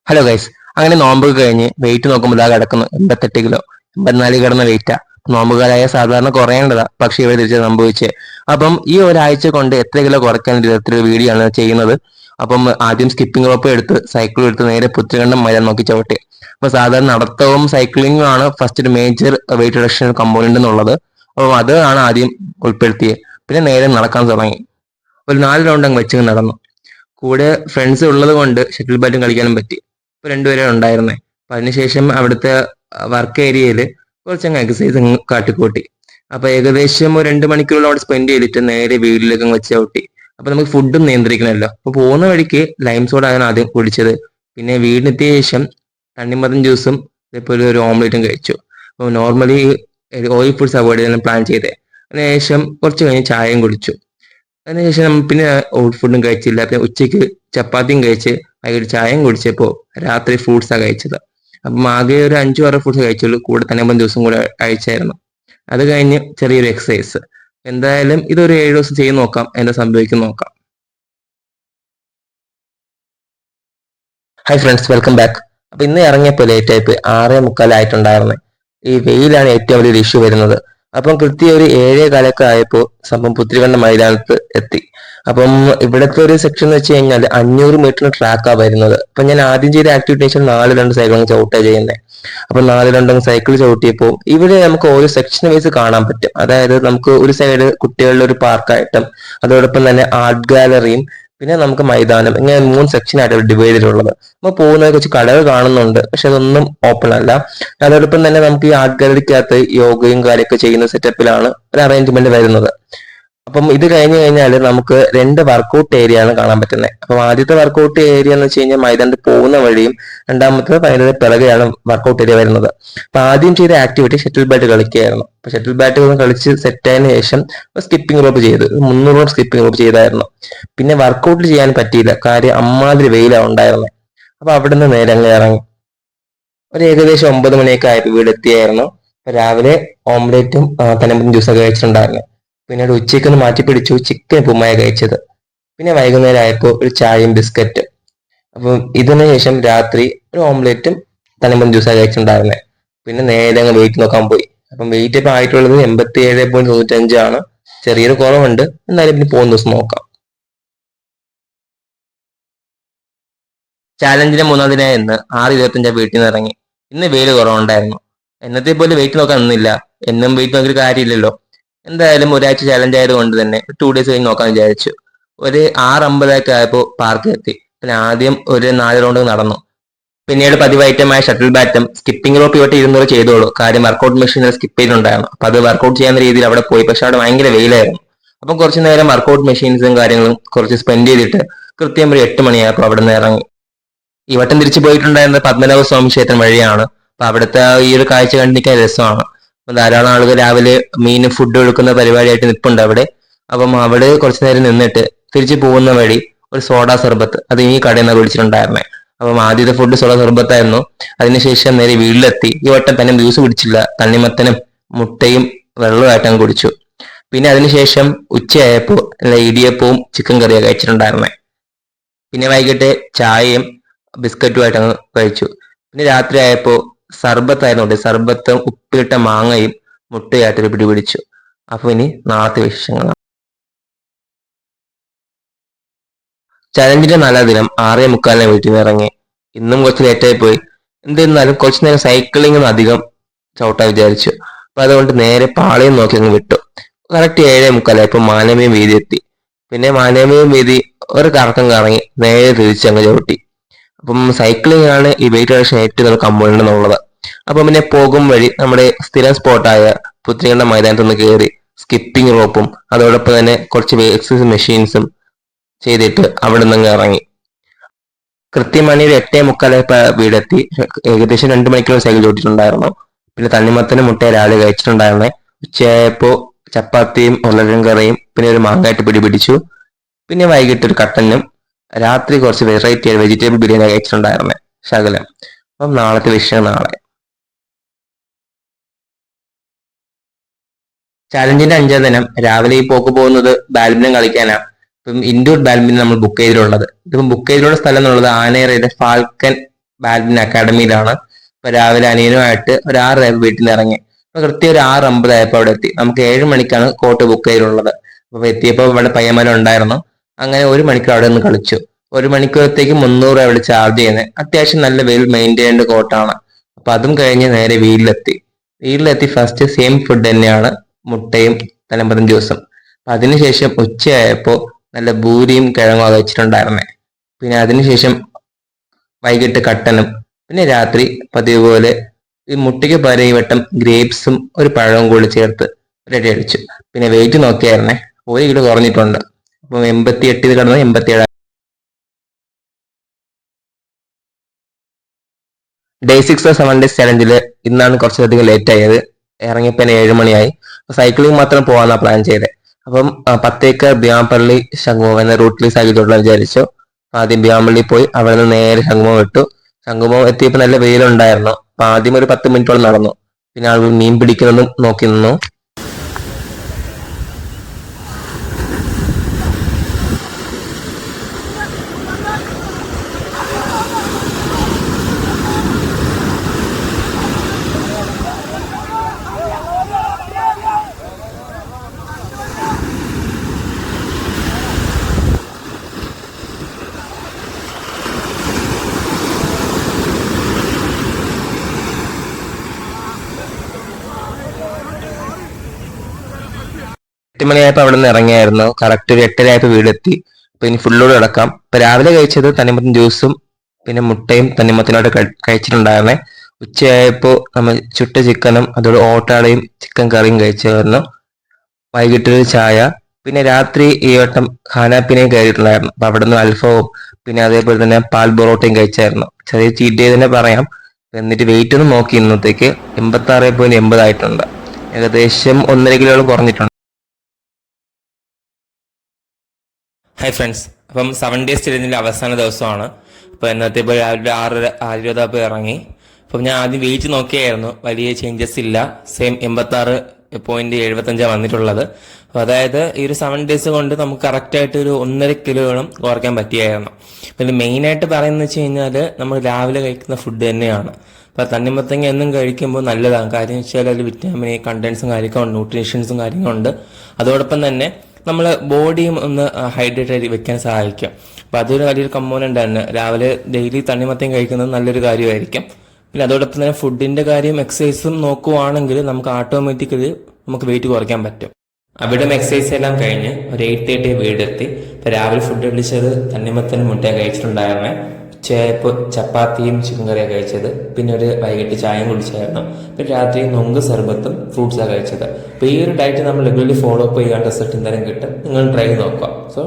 Hello guys. അങ്ങനെ നോമ്പ് കഴിഞ്ഞ് വെയിറ്റ് നോക്കുമ്പോൾ ഇതാ കിടക്കുന്നു 88 കിലോ. 84 കിടന്ന വെയിറ്റാ. നോമ്പുകാരായ സാധാരണ കുറയേണ്ടതാ, പക്ഷെ ഇവിടെ തിരിച്ച് സംഭവിച്ചേ. അപ്പം ഈ ഒരാഴ്ച കൊണ്ട് എത്ര കിലോ കുറയ്ക്കാൻ വിധത്തിലൊരു വീഡിയോ ആണ് ചെയ്യുന്നത്. അപ്പം ആദ്യം സ്കിപ്പിംഗ് റോപ്പ് എടുത്ത് സൈക്കിൾ എടുത്ത് നേരെ പുത്തുകണ്ഠം മൈതാനം നോക്കി ചവിട്ടി. അപ്പൊ സാധാരണ നടത്തവും സൈക്ലിങ്ങും ആണ് ഫസ്റ്റ് ഒരു മേജർ വെയിറ്റ് റിഡക്ഷൻ കമ്പോണന്റ് എന്നുള്ളത്. അപ്പം അത് ആണ് ആദ്യം ഉൾപ്പെടുത്തിയത്. പിന്നെ നേരെ നടക്കാൻ തുടങ്ങി. ഒരു 4 റൗണ്ട് അങ്ങ് വെച്ച് നടന്നു. കൂടെ ഫ്രണ്ട്സ് ഉള്ളത് കൊണ്ട് ഷട്ടിൽ ബാറ്റും കളിക്കാനും പറ്റി. ഇപ്പൊ രണ്ടുപേരെ ഉണ്ടായിരുന്നേ. അപ്പൊ അതിനുശേഷം അവിടുത്തെ വർക്ക് ഏരിയയിൽ കുറച്ചങ്ങ് എക്സസൈസ് കാട്ടിക്കൂട്ടി. അപ്പൊ ഏകദേശം ഒരു 2 മണിക്കൂറോളം അവിടെ സ്പെൻഡ് ചെയ്തിട്ട് നേരെ വീട്ടിലേക്ക് അങ്ങ് വെച്ച് ചവിട്ടി. അപ്പൊ നമുക്ക് ഫുഡും നിയന്ത്രിക്കണമല്ലോ. അപ്പൊ പോകുന്ന വഴിക്ക് ലൈം സോഡ ആണ് ആദ്യം കുടിച്ചത്. പിന്നെ വീടിനെത്തിയ ശേഷം തണ്ണിമത്തൻ ജ്യൂസും ഇതേപോലെ ഒരു ഓംലേറ്റും കഴിച്ചു. അപ്പോൾ നോർമലി ഓയിൽ ഫുഡ്സ് അവോയ്ഡ് ചെയ്യാൻ പ്ലാൻ ചെയ്തേ. അതിനുശേഷം കുറച്ച് കഴിഞ്ഞ് ചായയും കുടിച്ചു. അതിനുശേഷം പിന്നെ ഓട്ട് ഫുഡും കഴിച്ചില്ല. പിന്നെ ഉച്ചയ്ക്ക് ചപ്പാത്തിയും കഴിച്ച് വൈകിട്ട് ചായയും കുടിച്ചപ്പോൾ രാത്രി ഫ്രൂട്ട്സാണ് കഴിച്ചത്. അപ്പം ആകെ ഒരു 5-6 ഫ്രൂട്ട്സ് കഴിച്ചുള്ളൂ. കൂടെ തന്നെ ദിവസം കൂടെ കഴിച്ചായിരുന്നു. അത് കഴിഞ്ഞ് ചെറിയൊരു എക്സസൈസ്. എന്തായാലും ഇതൊരു 7 ദിവസം ചെയ്ത് നോക്കാം, എന്താ സംഭവിക്കും നോക്കാം. Hi friends, welcome back. അപ്പൊ ഇന്ന് ഇറങ്ങിയപ്പോൾ ലേറ്റ് ആയിപ്പോയി. 6:45 ഈ വെയിലാണ് ഏറ്റവും വലിയൊരു ഇഷ്യൂ വരുന്നത്. അപ്പം കൃത്യം ഒരു 7:15 ആയപ്പോൾ സംഭവം പുത്തിരിക്കണ്ട മൈതാനത്ത് എത്തി. അപ്പം ഇവിടുത്തെ ഒരു സെക്ഷൻ എന്ന് വെച്ച് കഴിഞ്ഞാൽ 500 മീറ്റർ ട്രാക്കാണ് വരുന്നത്. അപ്പൊ ഞാൻ ആദ്യം ചെയ്ത ആക്ടിവിറ്റി 4 സൈക്കിൾ ചവിട്ടാ ചെയ്യുന്നത്. അപ്പൊ 4 സൈക്കിൾ ചവിട്ടിയപ്പോൾ ഇവിടെ നമുക്ക് ഓരോ സെക്ഷൻ വൈസ് കാണാൻ പറ്റും. അതായത് നമുക്ക് ഒരു സൈഡ് കുട്ടികളുടെ ഒരു പാർക്കായിട്ടും അതോടൊപ്പം തന്നെ ആർട്ട് ഗാലറിയും പിന്നെ നമുക്ക് മൈതാനം, ഇങ്ങനെ 3 സെക്ഷനായിട്ട് ഡിവൈഡ് ചെയ്തിട്ടുള്ളത്. അപ്പൊ പോകുന്ന കുറച്ച് കടകൾ കാണുന്നുണ്ട്, പക്ഷെ അതൊന്നും ഓപ്പൺ അല്ല. അതോടൊപ്പം തന്നെ നമുക്ക് ഈ ആർട്ട് ഗാലറിക്കകത്ത് യോഗയും കാര്യമൊക്കെ ചെയ്യുന്ന സെറ്റപ്പിലാണ് ഒരു അറേഞ്ച്മെന്റ് വരുന്നത്. അപ്പം ഇത് കഴിഞ്ഞ് കഴിഞ്ഞാൽ നമുക്ക് 2 വർക്കൗട്ട് ഏരിയ ആണ് കാണാൻ പറ്റുന്നത്. അപ്പം ആദ്യത്തെ വർക്കൗട്ട് ഏരിയ എന്ന് വെച്ച് കഴിഞ്ഞാൽ മൈതാനത്ത് പോകുന്ന വഴിയും, രണ്ടാമത്തെ അതിന്റെ പിറകെയാണ് വർക്കൗട്ട് ഏരിയ വരുന്നത്. അപ്പൊ ആദ്യം ചെയ്ത ആക്ടിവിറ്റി ഷട്ടിൽ ബാറ്റ് കളിക്കുകയായിരുന്നു. അപ്പൊ ഷട്ടിൽ ബാറ്റ് കളിച്ച് സെറ്റ് ആയതിനു ശേഷം സ്കിപ്പിംഗ് റോപ്പ് ചെയ്ത് 300 സ്കിപ്പിംഗ് റോപ്പ് ചെയ്തായിരുന്നു. പിന്നെ വർക്കൗട്ട് ചെയ്യാൻ പറ്റിയില്ല, കാര്യം അമ്മാതിരി വെയിലാണ് ഉണ്ടായിരുന്നത്. അപ്പൊ അവിടുന്ന് നേരെ അങ്ങ് ഇറങ്ങി. ഒരു ഏകദേശം 9 മണിയൊക്കെ ആയപ്പോൾ വീട് എത്തിയായിരുന്നു. രാവിലെ ഓംലേറ്റും തനിമ്പും ജ്യൂസൊക്കെ കഴിച്ചിട്ടുണ്ടായിരുന്നു. പിന്നീട് ഉച്ചയ്ക്ക് ഒന്ന് മാറ്റി പിടിച്ചു, ചിക്കൻ ഉപ്പുമായ കഴിച്ചത്. പിന്നെ വൈകുന്നേരം ആയപ്പോൾ ഒരു ചായയും ബിസ്ക്കറ്റ്. അപ്പം ഇതിനു ശേഷം രാത്രി ഒരു ഓംലേറ്റും തനിമ്പും ജ്യൂസാണ് കഴിച്ചിട്ടുണ്ടായിരുന്നത്. പിന്നെ നേരെ അങ്ങ് വെയിറ്റ് നോക്കാൻ പോയി. അപ്പം വെയിറ്റ് ഇപ്പം ആയിട്ടുള്ളത് 87.95 ആണ്. ചെറിയൊരു കുറവുണ്ട്, എന്നാലും പിന്നെ പോകുന്ന ദിവസം നോക്കാം. ചാലഞ്ചിന്റെ 3-ാം ദിനം ഇന്ന് 6:25 വീട്ടിൽ നിന്ന് ഇറങ്ങി. ഇന്ന് വെയിൽ കുറവുണ്ടായിരുന്നു. എന്നത്തെ പോലെ വെയിറ്റ് നോക്കാൻ നിന്നില്ല. എന്നും വെയിറ്റ് നോക്കിയിട്ട് കാര്യമില്ലല്ലോ. എന്തായാലും ഒരാഴ്ച ചാലഞ്ച് ആയതുകൊണ്ട് തന്നെ 2 ഡേയ്സ് കഴിഞ്ഞ് നോക്കാൻ വിചാരിച്ചു. ഒരു 6:50 ആയപ്പോൾ പാർക്ക് എത്തി. പിന്നെ ആദ്യം ഒരു 4 റൗണ്ട് നടന്നു. പിന്നീട് പതിവായിട്ടമായ ഷട്ടിൽ ബാറ്റും സ്കിപ്പിംഗ് റോപ്പ് ഇവട്ട് 200 ചെയ്തോളൂ, കാര്യം വർക്കൗട്ട് മെഷീനിൽ സ്കിപ്പ് ചെയ്തിട്ടുണ്ടായിരുന്നു. അപ്പൊ അത് വർക്കൗട്ട് ചെയ്യുന്ന രീതിയിൽ അവിടെ പോയി. പക്ഷെ അവിടെ ഭയങ്കര വെയിലായിരുന്നു. അപ്പം കുറച്ചു നേരം വർക്കൗട്ട് മെഷീൻസും കാര്യങ്ങളും കുറച്ച് സ്പെൻഡ് ചെയ്തിട്ട് കൃത്യം ഒരു 8 മണിയായപ്പോൾ അവിടെ നിന്ന് ഇറങ്ങി. ഈ വട്ടം തിരിച്ചു പോയിട്ടുണ്ടായിരുന്നത് പത്മനാഭസ്വാമി ക്ഷേത്രം വഴിയാണ്. അപ്പൊ അവിടുത്തെ ഈ ഒരു കാഴ്ച കണ്ടിരിക്കാൻ രസമാണ്. അപ്പൊ ധാരാളം ആളുകൾ രാവിലെ മീന് ഫുഡ് കൊടുക്കുന്ന പരിപാടിയായിട്ട് നിൽപ്പുണ്ട് അവിടെ. അപ്പം അവിടെ കുറച്ചു നേരം നിന്നിട്ട് തിരിച്ചു പോകുന്ന വഴി ഒരു സോഡ സർബത്ത്, അത് ഈ കടയിൽ നിന്ന് വിളിച്ചിട്ടുണ്ടായിരുന്നേ. അപ്പം ആദ്യത്തെ ഫുഡ് സോഡ സർബത്തായിരുന്നു. അതിനുശേഷം നേരെ വീട്ടിലെത്തി. ഈ വട്ടം തന്നെ ജ്യൂസ് കുടിച്ചില്ല, തണ്ണിമത്തനും മുട്ടയും വെള്ളമായിട്ട് കുടിച്ചു. പിന്നെ അതിനുശേഷം ഉച്ചയായപ്പോൾ ഇടിയപ്പവും ചിക്കൻ കറിയാണ് കഴിച്ചിട്ടുണ്ടായിരുന്നേ. പിന്നെ വൈകിട്ട് ചായയും ബിസ്ക്കറ്റുമായിട്ട് അങ്ങ് കഴിച്ചു. പിന്നെ രാത്രി ആയപ്പോൾ സർബത്തായിരുന്നു. സർബത്തും ഉപ്പിലിട്ട മാങ്ങയും മുട്ടയായിട്ടൊരു പിടി പിടിച്ചു. അപ്പൊ ഇനി നാളത്തെ വിശേഷങ്ങളാണ്. ചലഞ്ചിന്റെ 4-ാം ദിനം 6:45 വീട്ടിൽ നിന്ന് ഇറങ്ങി. ഇന്നും കുറച്ച് ലേറ്റായി പോയി. എന്നിരുന്നാലും കുറച്ചു നേരം സൈക്ലിംഗ് അധികം ചവിട്ടാൻ വിചാരിച്ചു. അപ്പൊ അതുകൊണ്ട് നേരെ പാളയം നോക്കി അങ്ങ് വിട്ടു. കറക്റ്റ് 7:45 ആയപ്പോൾ മാനവീയം വീതി എത്തി. പിന്നെ മാനവീയം വീതി ഒരു കറക്കം കറങ്ങി നേരെ തിരിച്ചങ്ങ് ചവിട്ടി. അപ്പം സൈക്ലിംഗ് ആണ് ഈ വെയിറ്റ് റിഡക്ഷൻ ഏറ്റവും നല്ല കമ്പോണന്റ് എന്നുള്ളത്. അപ്പം പിന്നെ പോകും വഴി നമ്മുടെ സ്ഥിരം സ്പോട്ടായ പുത്തിരിക്കണ്ട മൈതാനത്ത് നിന്ന് കയറി സ്കിപ്പിംഗ് റോപ്പും അതോടൊപ്പം തന്നെ കുറച്ച് എക്സസൈസ് മെഷീൻസും ചെയ്തിട്ട് അവിടെ നിന്ന് ഇറങ്ങി. കൃത്യമായി ഒരു 8:45 വീടെത്തി. ഏകദേശം 2 മണിക്കൂർ സൈക്കിൾ ചോട്ടിട്ടുണ്ടായിരുന്നു. പിന്നെ തണ്ണിമത്തനും മുട്ട രാവിലെ കഴിച്ചിട്ടുണ്ടായിരുന്നേ. ഉച്ചയായപ്പോ ചപ്പാത്തിയും ഉരുളൻ കറിയും പിന്നെ ഒരു മാങ്ങായിട്ട് പിടിപിടിച്ചു. പിന്നെ വൈകിട്ട് ഒരു കട്ടനും രാത്രി കുറച്ച് വെറൈറ്റി ആയ വെജിറ്റബിൾ ബിരിയാണി കഴിച്ചിട്ടുണ്ടായിരുന്നേ, ശകലം. അപ്പം നാളത്തെ വിഷയം നാളെ. ചാലഞ്ചിന്റെ 5-ാം ദിനം രാവിലെ ഈ പോക്ക് പോകുന്നത് ബാഡ്മിന്റൺ കളിക്കാനാണ്. ഇപ്പം ഇൻഡോർ ബാഡ്മിന്റൺ നമ്മൾ ബുക്ക് ചെയ്തിട്ടുള്ളത്. ഇതിപ്പം ബുക്ക് ചെയ്തിട്ടുള്ള സ്ഥലം എന്നുള്ളത് ആനേറയിലെ ഫാൽക്കൻ ബാഡ്മിന്റൺ അക്കാഡമിയിലാണ്. അപ്പൊ രാവിലെ അനിയനുമായിട്ട് ഒരു 6 വീട്ടിൽ നിന്ന് ഇറങ്ങി. അപ്പൊ കൃത്യം ഒരു 6:50 അവിടെ എത്തി. നമുക്ക് 7 മണിക്കാണ് കോർട്ട് ബുക്ക് ചെയ്തിട്ടുള്ളത്. അപ്പൊ എത്തിയപ്പോൾ ഇവിടെ പയ്യന്മാരും ഉണ്ടായിരുന്നു. അങ്ങനെ 1 മണിക്കൂർ അവിടെ നിന്ന് കളിച്ചു. 1 മണിക്കൂറത്തേക്ക് 300 അവിടെ ചാർജ് ചെയ്യുന്നത്. അത്യാവശ്യം നല്ല വെൽ മെയിൻറ്റൈൻഡ് കോർട്ടാണ്. അപ്പൊ അതും കഴിഞ്ഞ് നേരെ വീട്ടിലെത്തി ഫസ്റ്റ് സെയിം ഫുഡ് തന്നെയാണ്, മുട്ടയും തലമ്പതും ജ്യൂസും. അതിനുശേഷം ഉച്ചയായപ്പോ നല്ല ഭൂരിയും കിഴങ്ങും വെച്ചിട്ടുണ്ടായിരുന്നേ. പിന്നെ അതിനുശേഷം വൈകിട്ട് കട്ടനും, പിന്നെ രാത്രി പതിവ് പോലെ ഈ മുട്ടയ്ക്ക് പകരം ഈ വട്ടം ഗ്രേപ്സും ഒരു പഴവും കൂടി ചേർത്ത് റെഡി അടിച്ചു. പിന്നെ വെയിറ്റ് നോക്കിയായിരുന്നേ, 1 കിലോ കുറഞ്ഞിട്ടുണ്ട്. അപ്പം 88 കിടന്ന് 87. ഡേ 6 7 ഡേയ്സ് ചലഞ്ചില് ഇന്നാണ് കുറച്ചധികം ലേറ്റ് ആയത്. ഇറങ്ങിയപ്പോൾ 7 മണിയായി. സൈക്ലിംഗ് മാത്രം പോകാനാണ് പ്ലാൻ ചെയ്തത്. അപ്പം 10 ഏക്കർ ബ്യാമ്പള്ളി ശംഖുമം എന്ന റൂട്ടിൽ സൈക്കിൾ ഓടാൻ വിചാരിച്ചു. ആദ്യം ബ്യാമ്പള്ളി പോയി അവിടെ നിന്ന് നേരെ ശംഖുമം വിട്ടു. ശംഖുമം എത്തിയപ്പോൾ നല്ല വെയിലുണ്ടായിരുന്നു. അപ്പൊ ആദ്യം ഒരു 10 മിനിറ്റോളം നടന്നു. പിന്നെ ആളുകൾ മീൻ പിടിക്കുന്നതും നോക്കി നിന്നു. എട്ട് മണിയായപ്പോൾ അവിടെ നിന്ന് ഇറങ്ങിയായിരുന്നു. കറക്റ്റ് ഒരു 8:30 വീടെത്തി. അപ്പൊ ഇനി ഫുള്ളോട് കിടക്കാം. ഇപ്പൊ രാവിലെ കഴിച്ചത് തണ്ണിമത്തൻ ജ്യൂസും പിന്നെ മുട്ടയും തണ്ണിമത്തനോട് കഴിച്ചിട്ടുണ്ടായിരുന്നേ. ഉച്ചയായപ്പോ നമ്മൾ ചുട്ട ചിക്കനും അതോടെ ഓട്ടാടയും ചിക്കൻ കറിയും കഴിച്ചായിരുന്നു. വൈകിട്ടൊരു ചായ, പിന്നെ രാത്രി ഈ വട്ടം ഖാനാപ്പിനെയും കയറിയിട്ടുണ്ടായിരുന്നു. അപ്പൊ അവിടെ നിന്ന് അൽഫവും പിന്നെ അതേപോലെ തന്നെ പാൽ പൊറോട്ടയും കഴിച്ചായിരുന്നു. ചെറിയ ചീറ്റ് ചെയ്ത് തന്നെ പറയാം. എന്നിട്ട് വെയിറ്റ് ഒന്ന് നോക്കി, ഇന്നത്തേക്ക് 86.80 ആയിട്ടുണ്ട്. ഏകദേശം 1.5 കിലോളം കുറഞ്ഞിട്ടുണ്ട്. ഹായ് ഫ്രണ്ട്സ്, അപ്പം 7 ഡേയ്സ് ചലഞ്ചിന്റെ അവസാന ദിവസമാണ്. അപ്പോൾ ഇന്നത്തെ ഇപ്പോൾ രാവിലെ 6:20 ഇറങ്ങി. അപ്പം ഞാൻ ആദ്യം വെയിറ്റ് നോക്കിയായിരുന്നു, വലിയ ചേഞ്ചസ് ഇല്ല. സെയിം 86.75 വന്നിട്ടുള്ളത്. അപ്പോൾ അതായത് ഈ ഒരു 7 ഡേയ്സ് കൊണ്ട് നമുക്ക് കറക്റ്റായിട്ട് ഒരു 1.5 കിലോയോളം കുറയ്ക്കാൻ പറ്റിയായിരുന്നു. അപ്പം ഇത് മെയിനായിട്ട് പറയുന്നത് വെച്ച് കഴിഞ്ഞാൽ നമ്മൾ രാവിലെ കഴിക്കുന്ന ഫുഡ് തന്നെയാണ്. അപ്പോൾ തണ്ണിമത്തങ്ങ എന്നും കഴിക്കുമ്പോൾ നല്ലതാണ്. കാര്യം വെച്ചാൽ അതിൽ വിറ്റാമിൻ കണ്ടൻസും കാര്യങ്ങളുണ്ട്, ന്യൂട്രീഷ്യൻസും കാര്യങ്ങളുണ്ട്. അതോടൊപ്പം തന്നെ നമ്മൾ ബോഡിയും ഒന്ന് ഹൈഡ്രേറ്റ് ആയിട്ട് വെക്കാൻ സഹായിക്കും. അപ്പോൾ അതൊരു വലിയൊരു കമ്പോണൻ്റ് ആണ്. രാവിലെ ഡെയിലി തണ്ണിമത്തം കഴിക്കുന്നത് നല്ലൊരു കാര്യമായിരിക്കും. പിന്നെ അതോടൊപ്പം തന്നെ ഫുഡിന്റെ കാര്യം എക്സസൈസും നോക്കുവാണെങ്കിൽ നമുക്ക് ഓട്ടോമാറ്റിക്കലി നമുക്ക് വെയിറ്റ് കുറയ്ക്കാൻ പറ്റും. അവിടെ എക്സസൈസ് എല്ലാം കഴിഞ്ഞ് ഒരു 8:30 വീടെത്തി. ഇപ്പം രാവിലെ ഫുഡ് വിളിച്ചത് തണ്ണിമത്തനും മുട്ടയും കഴിച്ചിട്ടുണ്ടായിരുന്നേ. ഉച്ചയായപ്പോൾ ചപ്പാത്തിയും ചിക്കൻ കറിയാണ് കഴിച്ചത്. പിന്നെ ഒരു വൈകിട്ട് ചായയും കുടിച്ചായിരുന്നു. പിന്നെ രാത്രി നൊങ്ക് സർബത്തും ഫ്രൂട്ട്സാണ് കഴിച്ചത്. അപ്പോൾ ഈ ഒരു ഡയറ്റ് നമ്മൾ റെഗുലർലി ഫോളോ അപ്പ് ചെയ്യാൻ റിസൾട്ട് എന്തായാലും കിട്ടും. നിങ്ങൾ ട്രൈ ചെയ്ത് നോക്കുക. സോ